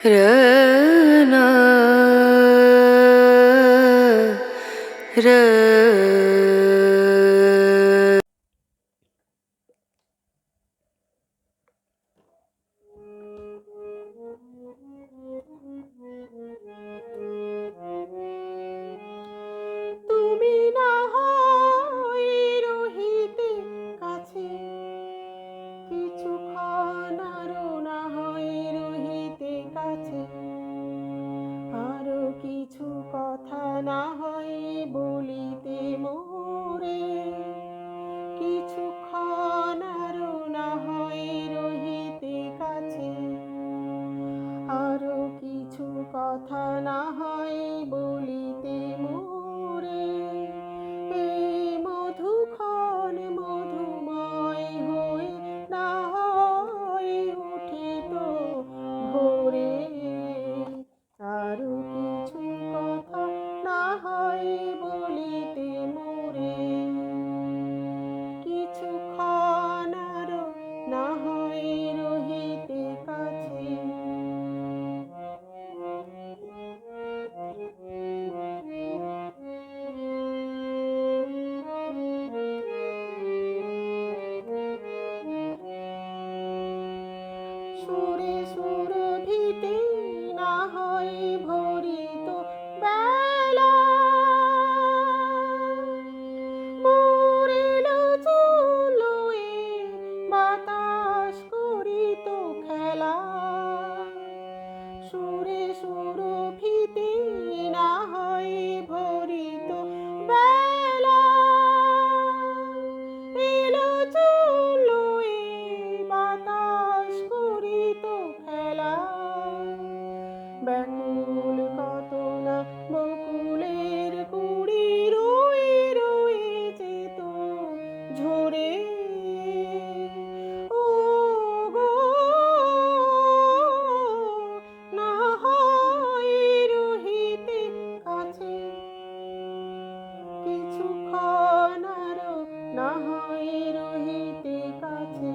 রনা র তুমি না হয় রহিতে কাছে, কিছুক্ষণ আরো না হয় রহিতে কাছে, আরো কিছু কথা না হয় বলিতে মোরে, কিছুক্ষণ আরো না হয় রহিতে কাছে, আরো কিছু কথা না হয় বলিতে মোরে, এই মধুক্ষণ মধুময় হয়ে না হয় উঠিত ভোরে, আরো কিছু কথা না হয় বলিতে মোরে, কিছুক্ষণ আরো না হয় রহিতে কাছে। সুরে সুরভিতে না হয় ভরিত বেলা, মরিল চুলোয় বাতাস করিত খেলা, সুরে সুরভিতে না হয় ভরিত বেলা, এলো চুলোয় বাতাস করিত খেলা, ব্যাকুল কত না বকুলের কুড়ি রয়ে রয়ে যেত ঝরে, ও গো না হয় রহিতে কাছে, কিছুক্ষণ আরো না হয় রহিতে কাছে।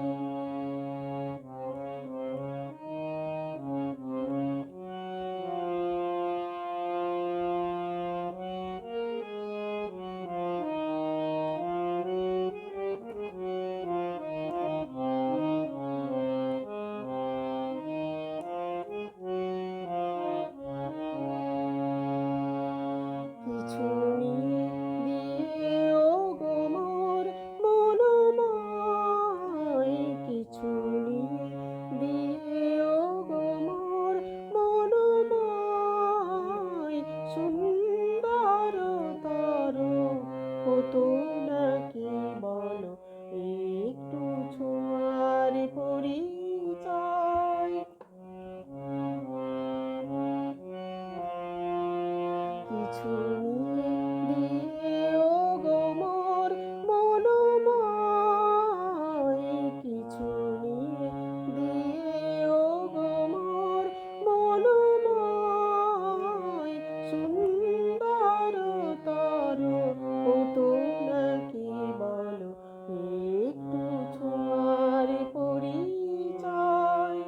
কিছু দিয়ে ও গো মোর মনোময়, কিছু দিয়ে ও গো মোর মনোময়, সুন্দর তর হতো নাকি বলো একটু ছোঁয়ার পরিচয়, কিছু দিয়ে ও গো মোর মনোময়, কিছু দিয়ে ও গো মোর মনোময়, সুন্দর তর হতো নাকি বলো একটু ছোঁয়ার পরিচয়,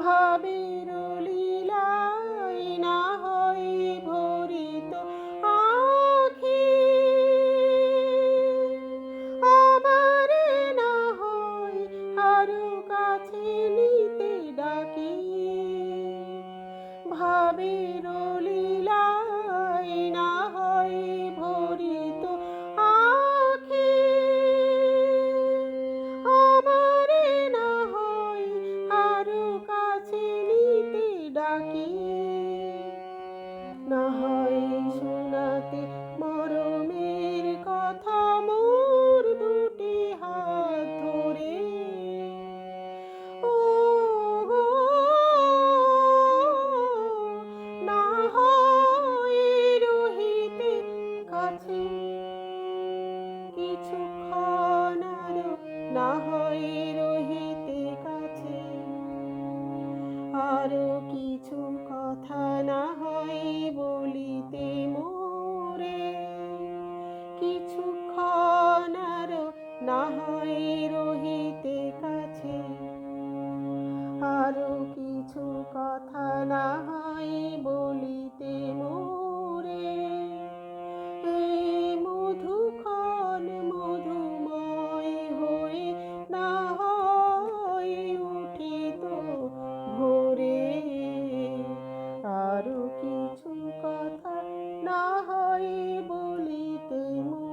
ভাবের লীলায় না হয় ভরিত আখি, আমারে না হয় আরো কাছে নিতে ডাকি, ভাবের লীলায় না হয় ভরিত আখি, আমারে না হয় আরো কাছে নিতে ডাকি, না হয় শোনাতে মরমের কথা মোর দুটি হাত ধরে, ও গো না হয় রহিতে কাছে, কিছুক্ষণ আরো না হয় রহিতে কাছে, আরো কিছু কথা না হয় বলিতে মোরে, কিছুক্ষণ আরো না হয় রহিতে কাছে, আরো কিছু কিছু কথা না হয় বলিতে মোরে, এই মধুক্ষণ মধুময় হয়ে না হয় উঠিত ভোরে, আরো কিছু কথা না হয় বলিতে মোরে।